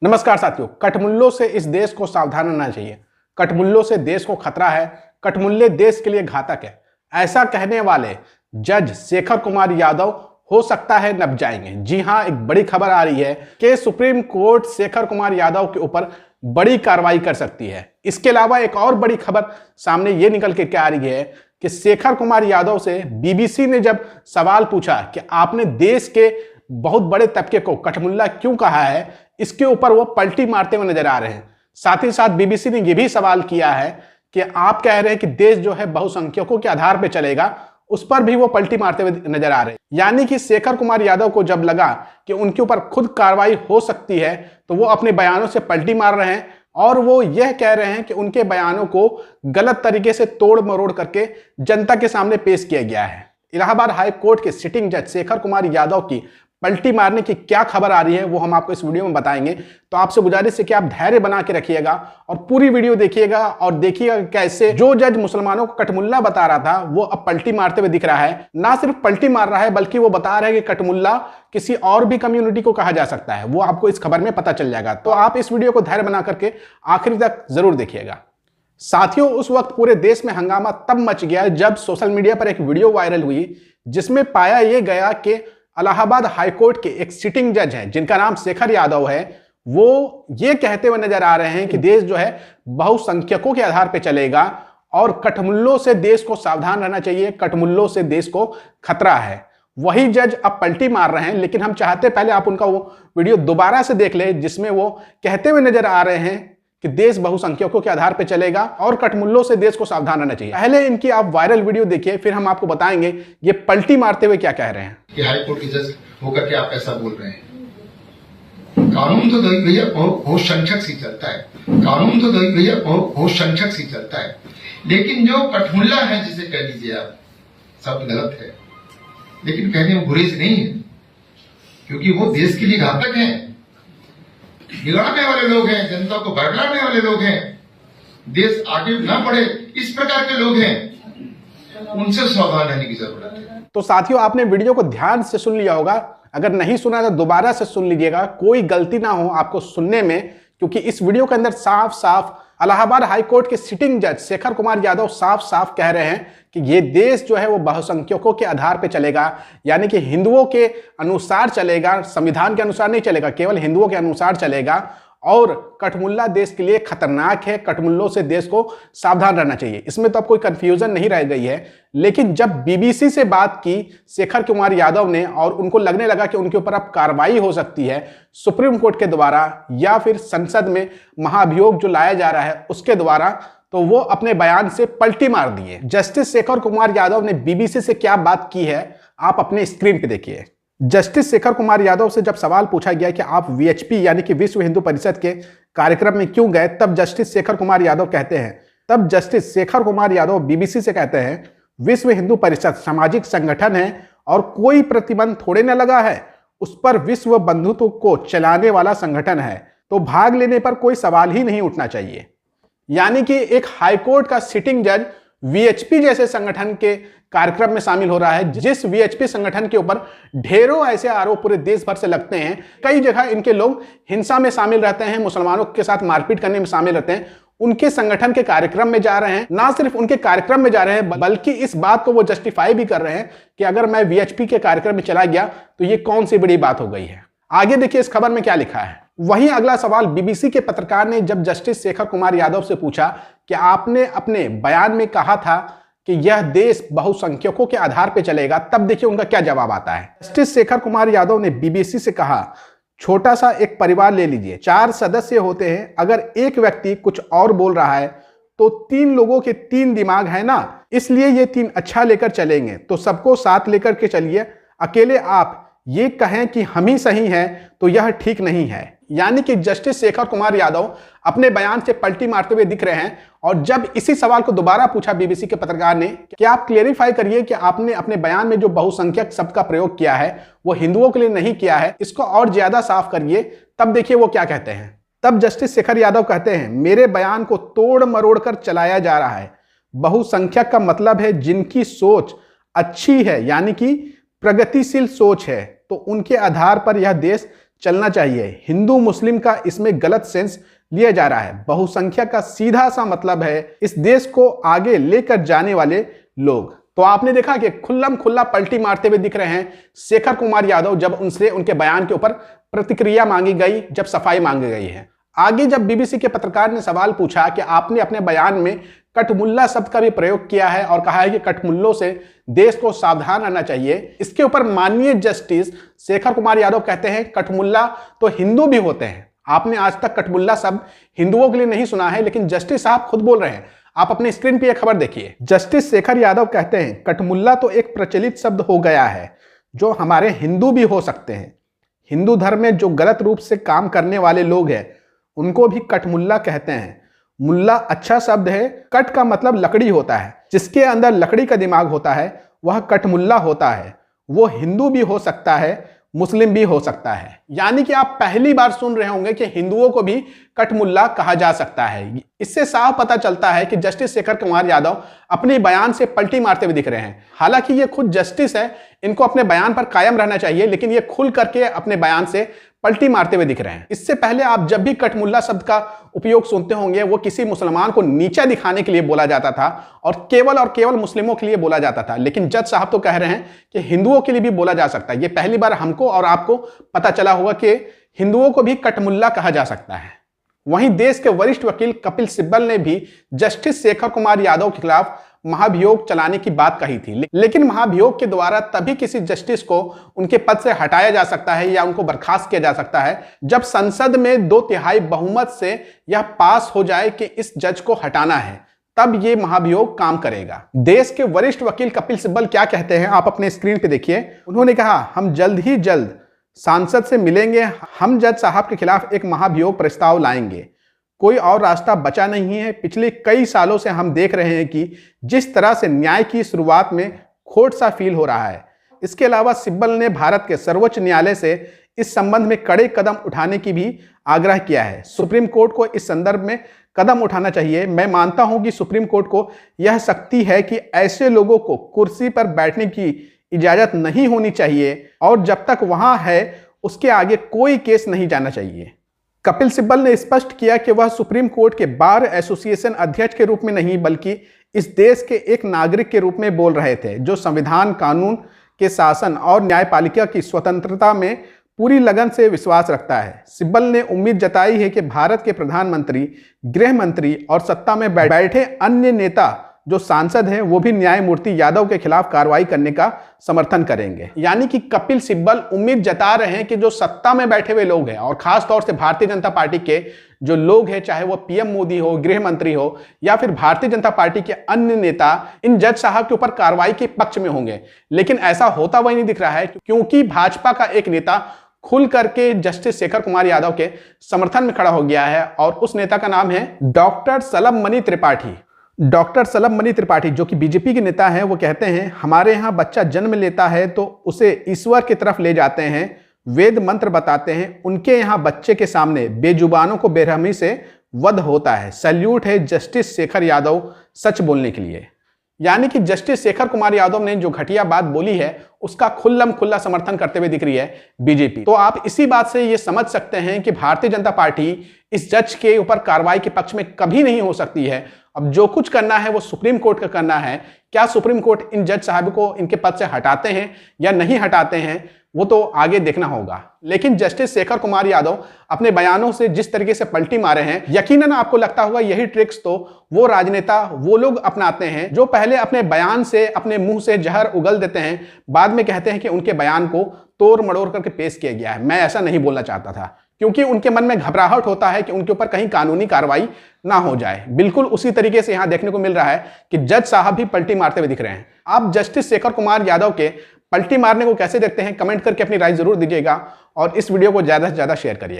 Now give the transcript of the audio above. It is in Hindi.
नमस्कार साथियों, कटमुल्लों से इस देश को सावधान रहना चाहिए। कटमुल्लों से देश को खतरा है। कटमुल्ले देश के लिए घातक है। ऐसा कहने वाले जज शेखर कुमार यादव हो सकता है नप जाएंगे। जी हां, एक बड़ी खबर आ रही है कि सुप्रीम कोर्ट शेखर कुमार यादव के ऊपर बड़ी कार्रवाई कर सकती है। इसके अलावा एक और बड़ी खबर सामने ये निकल के क्या आ रही है कि शेखर कुमार यादव से बीबीसी ने जब सवाल पूछा कि आपने देश के बहुत बड़े तबके को कटमुल्ला क्यों कहा है, इसके ऊपर वो पलटी मारते हुए नजर आ रहे हैं। साथ ही साथ बीबीसी ने यह भी सवाल किया है कि आप कह रहे हैं कि देश जो है बहुसंख्यकों के आधार पर चलेगा, उस पर भी वो पलटी मारते हुए नजर आ रहे हैं। यानी कि शेखर कुमार यादव को जब लगा कि उनके ऊपर खुद कार्रवाई हो सकती है, तो वो अपने बयानों से पलटी मार रहे हैं और वो यह कह रहे हैं कि उनके बयानों को गलत तरीके से तोड़ मरोड़ करके जनता के सामने पेश किया गया है। इलाहाबाद हाई कोर्ट के सिटिंग जज शेखर कुमार यादव की पलटी मारने की क्या खबर आ रही है, वो हम आपको इस वीडियो में बताएंगे। तो आपसे गुजारिश है कि आप धैर्य बना के रखिएगा और पूरी वीडियो देखिएगा और देखिएगा कैसे जो जज मुसलमानों को कटमुल्ला बता रहा था, वो अब पलटी मारते हुए दिख रहा है। ना सिर्फ पलटी मार रहा है, बल्कि वो बता रहा है कि कटमुल्ला किसी और भी कम्युनिटी को कहा जा सकता है। वो आपको इस खबर में पता चल जाएगा। तो आप इस वीडियो को धैर्य बना करके आखिरी तक जरूर देखिएगा। साथियों, उस वक्त पूरे देश में हंगामा तब मच गया जब सोशल मीडिया पर एक वीडियो वायरल हुई, जिसमें पाया यह गया कि इलाहाबाद हाईकोर्ट के एक सिटिंग जज हैं जिनका नाम शेखर यादव है, वो ये कहते हुए नजर आ रहे हैं कि देश जो है बहुसंख्यकों के आधार पर चलेगा और कटमुल्लों से देश को सावधान रहना चाहिए, कटमुल्लों से देश को खतरा है। वही जज अब पलटी मार रहे हैं, लेकिन हम चाहते पहले आप उनका वो वीडियो दोबारा से देख ले, जिसमें वो कहते हुए नजर आ रहे हैं कि देश बहुसंख्यकों के आधार पर चलेगा और कटमुल्लों से देश को सावधान रहना चाहिए। पहले इनकी आप वायरल वीडियो देखिए, फिर हम आपको बताएंगे ये पलटी मारते हुए क्या कह रहे हैं। कि हाई कोर्ट के जज होकर के आप ऐसा बोल रहे हैं। कानून तो भैया बहुत संक्षक सी चलता है, कानून तो भैया बहुत संक्षक सी चलता है, लेकिन जो कटमुल्ला है, जिसे कह लीजिए आप, शब्द गलत है, लेकिन कहने में गुरेज नहीं है, क्योंकि वो देश के लिए घातक है, बिगाड़ने वाले लोग हैं, जनता को भड़काने वाले लोग हैं, देश आगे ना बढ़े इस प्रकार के लोग हैं, उनसे सावधान रहने की जरूरत है। तो साथियों, आपने वीडियो को ध्यान से सुन लिया होगा। अगर नहीं सुना तो दोबारा से सुन लीजिएगा, कोई गलती ना हो आपको सुनने में, क्योंकि इस वीडियो के अंदर साफ साफ इलाहाबाद हाईकोर्ट के सिटिंग जज शेखर कुमार यादव साफ साफ कह रहे हैं कि ये देश जो है वो बहुसंख्यकों के आधार पर चलेगा, यानी कि हिंदुओं के अनुसार चलेगा, संविधान के अनुसार नहीं चलेगा, केवल हिंदुओं के अनुसार चलेगा और कटमुल्ला देश के लिए खतरनाक है, कटमुल्लों से देश को सावधान रहना चाहिए। इसमें तो अब कोई कंफ्यूजन नहीं रह गई है। लेकिन जब बीबीसी से बात की शेखर कुमार यादव ने और उनको लगने लगा कि उनके ऊपर अब कार्रवाई हो सकती है सुप्रीम कोर्ट के द्वारा या फिर संसद में महाभियोग जो लाया जा रहा है उसके द्वारा, तो वो अपने बयान से पलटी मार दिए। जस्टिस शेखर कुमार यादव ने बीबीसी से क्या बात की है, आप अपने स्क्रीन पे देखिए। जस्टिस शेखर कुमार यादव से जब सवाल पूछा गया कि आप वीएचपी यानी कि विश्व हिंदू परिषद के कार्यक्रम में क्यों गए, तब जस्टिस शेखर कुमार यादव कहते हैं, तब जस्टिस शेखर कुमार यादव बीबीसी से कहते हैं, विश्व हिंदू परिषद सामाजिक संगठन है और कोई प्रतिबंध थोड़े न लगा है, उस पर विश्व बंधुत्व को चलाने वाला संगठन है, तो भाग लेने पर कोई सवाल ही नहीं उठना चाहिए। यानी कि एक हाईकोर्ट का सिटिंग जज वीएचपी जैसे संगठन के कार्यक्रम में शामिल हो रहा है, जिस वीएचपी संगठन के ऊपर ढेरों ऐसे आरोप पूरे देश भर से लगते हैं। कई जगह इनके लोग हिंसा में शामिल रहते हैं, मुसलमानों के साथ मारपीट करने में शामिल रहते हैं। उनके संगठन के कार्यक्रम में जा रहे हैं, ना सिर्फ उनके कार्यक्रम में जा रहे हैं, बल्कि इस बात को वो जस्टिफाई भी कर रहे हैं कि अगर मैं वीएचपी के कार्यक्रम में चला गया तो ये कौन सी बड़ी बात हो गई है। आगे देखिए इस खबर में क्या लिखा है। वहीं अगला सवाल बीबीसी के पत्रकार ने जब जस्टिस शेखर कुमार यादव से पूछा कि आपने अपने बयान में कहा था कि यह देश बहुसंख्यकों के आधार पर चलेगा, तब देखिए उनका क्या जवाब आता है। जस्टिस शेखर कुमार यादव ने बीबीसी से कहा, छोटा सा एक परिवार ले लीजिए, 4 सदस्य होते हैं, अगर एक व्यक्ति कुछ और बोल रहा है तो 3 लोगों के 3 दिमाग है ना, इसलिए ये 3 अच्छा लेकर चलेंगे, तो सबको साथ लेकर के चलिए। अकेले आप ये कहें कि हम ही सही हैं तो यह ठीक नहीं है। यानी कि जस्टिस शेखर कुमार यादव अपने बयान से पलटी मारते हुए दिख रहे हैं। और जब इसी सवाल को दोबारा पूछा बीबीसी के पत्रकार ने कि आप क्लेरिफाई करिए कि आपने अपने बयान में जो बहुसंख्यक शब्द का प्रयोग किया है वो हिंदुओं के लिए नहीं किया है, इसको और ज्यादा साफ करिए, तब देखिए वो क्या कहते हैं। तब जस्टिस शेखर यादव कहते हैं, मेरे बयान को तोड़ मरोड़ कर चलाया जा रहा है। बहुसंख्यक का मतलब है जिनकी सोच अच्छी है, यानी कि प्रगतिशील सोच है, तो उनके आधार पर यह देश चलना चाहिए। हिंदू मुस्लिम का इसमें गलत सेंस लिया जा रहा है। बहुसंख्यक का सीधा सा मतलब है इस देश को आगे लेकर जाने वाले लोग। तो आपने देखा कि खुल्लम खुल्ला पलटी मारते हुए दिख रहे हैं शेखर कुमार यादव जब उनसे उनके बयान के ऊपर प्रतिक्रिया मांगी गई, जब सफाई मांगी गई है। आगे जब बीबीसी के पत्रकार ने सवाल पूछा कि आपने अपने बयान में कठमुल्ला शब्द का भी प्रयोग किया है और कहा है कि कठमुल्लों से देश को सावधान रहना चाहिए, इसके ऊपर माननीय जस्टिस शेखर कुमार यादव कहते हैं कठमुल्ला तो हिंदू भी होते हैं। आपने आज तक कठमुल्ला शब्द हिंदुओं के लिए नहीं सुना है, लेकिन जस्टिस साहब खुद बोल रहे हैं। आप अपने स्क्रीन पे यह खबर देखिए। जस्टिस शेखर यादव कहते हैं कठमुल्ला तो एक प्रचलित शब्द हो गया है जो हमारे हिंदू भी हो सकते हैं। हिंदू धर्म में जो गलत रूप से काम करने वाले लोग हैं उनको भी कठमुल्ला कहते हैं। मुल्ला अच्छा शब्द है, कट का मतलब लकड़ी होता है, जिसके अंदर लकड़ी का दिमाग होता है वह कठमुल्ला होता है। वो हिंदू भी हो सकता है, मुस्लिम भी हो सकता है। यानी कि आप पहली बार सुन रहे होंगे कि हिंदुओं को भी कठमुल्ला कहा जा सकता है। इससे साफ पता चलता है कि जस्टिस शेखर कुमार यादव अपने बयान से पलटी मारते हुए दिख रहे हैं। हालांकि ये खुद जस्टिस है, इनको अपने बयान पर कायम रहना चाहिए, लेकिन ये खुल करके अपने बयान से पलटी मारते हुए दिख रहे हैं। इससे पहले आप जब भी कठमुल्ला शब्द का उपयोग सुनते होंगे वो किसी मुसलमान को नीचा दिखाने के लिए बोला जाता था और केवल मुस्लिमों के लिए बोला जाता था। लेकिन जज साहब तो कह रहे हैं कि हिंदुओं के लिए भी बोला जा सकता है। ये पहली बार हमको और आपको पता चला होगा कि हिंदुओं को भी कठमुल्ला कहा जा सकता है। वहीं देश के वरिष्ठ वकील कपिल सिब्बल ने भी जस्टिस शेखर कुमार यादव के खिलाफ महाभियोग चलाने की बात कही थी, लेकिन महाभियोग के द्वारा तभी किसी जस्टिस को उनके पद से हटाया जा सकता है या उनको बर्खास्त किया जा सकता है जब संसद में 2/3 बहुमत से यह पास हो जाए कि इस जज को हटाना है, तब यह महाभियोग काम करेगा। देश के वरिष्ठ वकील कपिल सिब्बल क्या कहते हैं आप अपने स्क्रीन पे देखिए। उन्होंने कहा हम जल्द ही जल्द सांसद से मिलेंगे, हम जज साहब के खिलाफ एक महाभियोग प्रस्ताव लाएंगे। कोई और रास्ता बचा नहीं है। पिछले कई सालों से हम देख रहे हैं कि जिस तरह से न्याय की शुरुआत में खोट सा फील हो रहा है। इसके अलावा सिब्बल ने भारत के सर्वोच्च न्यायालय से इस संबंध में कड़े कदम उठाने की भी आग्रह किया है। सुप्रीम कोर्ट को इस संदर्भ में कदम उठाना चाहिए। मैं मानता हूं कि सुप्रीम कोर्ट को यह शक्ति है कि ऐसे लोगों को कुर्सी पर बैठने की इजाजत नहीं होनी चाहिए और जब तक वहां है उसके आगे कोई केस नहीं जाना चाहिए। कपिल सिब्बल ने स्पष्ट किया कि वह सुप्रीम कोर्ट के बार एसोसिएशन अध्यक्ष के रूप में नहीं बल्कि इस देश के एक नागरिक के रूप में बोल रहे थे जो संविधान, कानून के शासन और न्यायपालिका की स्वतंत्रता में पूरी लगन से विश्वास रखता है। सिब्बल ने उम्मीद जताई है कि भारत के प्रधानमंत्री, गृह मंत्री और सत्ता में बैठे अन्य नेता जो सांसद हैं वो भी न्यायमूर्ति यादव के खिलाफ कार्रवाई करने का समर्थन करेंगे। यानी कि कपिल सिब्बल उम्मीद जता रहे हैं कि जो सत्ता में बैठे हुए लोग हैं और खास तौर से भारतीय जनता पार्टी के जो लोग हैं, चाहे वो पीएम मोदी हो, गृह मंत्री हो या फिर भारतीय जनता पार्टी के अन्य नेता, इन जज साहब के ऊपर कार्रवाई के पक्ष में होंगे। लेकिन ऐसा होता वही नहीं दिख रहा है क्योंकि भाजपा का एक नेता खुल करके जस्टिस शेखर कुमार यादव के समर्थन में खड़ा हो गया है और उस नेता का नाम है डॉक्टर सलम मणि त्रिपाठी। डॉक्टर सलम मणि त्रिपाठी जो कि बीजेपी के नेता हैं, वो कहते हैं हमारे यहाँ बच्चा जन्म लेता है तो उसे ईश्वर की तरफ ले जाते हैं, वेद मंत्र बताते हैं, उनके यहाँ बच्चे के सामने बेजुबानों को बेरहमी से वध होता है। सैल्यूट है जस्टिस शेखर यादव सच बोलने के लिए। यानी कि जस्टिस शेखर कुमार यादव ने जो घटिया बात बोली है उसका खुल्लम खुल्ला समर्थन करते हुए दिख रही है बीजेपी। तो आप इसी बात से ये समझ सकते हैं कि भारतीय जनता पार्टी इस जज के ऊपर कार्रवाई के पक्ष में कभी नहीं हो सकती है। अब जो कुछ करना है वो सुप्रीम कोर्ट का करना है। क्या सुप्रीम कोर्ट इन जज साहब को इनके पद से हटाते हैं या नहीं हटाते हैं वो तो आगे देखना होगा। लेकिन जस्टिस शेखर कुमार यादव अपने बयानों से जिस तरीके से पलटी मारे हैं, यकीनन आपको लगता होगा यही ट्रिक्स तो वो राजनेता, वो लोग अपनाते हैं जो पहले अपने बयान से, अपने मुंह से जहर उगल देते हैं, बाद में कहते हैं कि उनके बयान को तोड़ मड़ोड़ करके पेश किया गया है। मैं ऐसा नहीं बोलना चाहता था क्योंकि उनके मन में घबराहट होता है कि उनके ऊपर कहीं कानूनी कार्रवाई ना हो जाए। बिल्कुल उसी तरीके से यहां देखने को मिल रहा है कि जज साहब भी पलटी मारते हुए दिख रहे हैं। आप जस्टिस शेखर कुमार यादव के पलटी मारने को कैसे देखते हैं, कमेंट करके अपनी राय जरूर दीजिएगा और इस वीडियो को ज्यादा से ज्यादा शेयर करिएगा।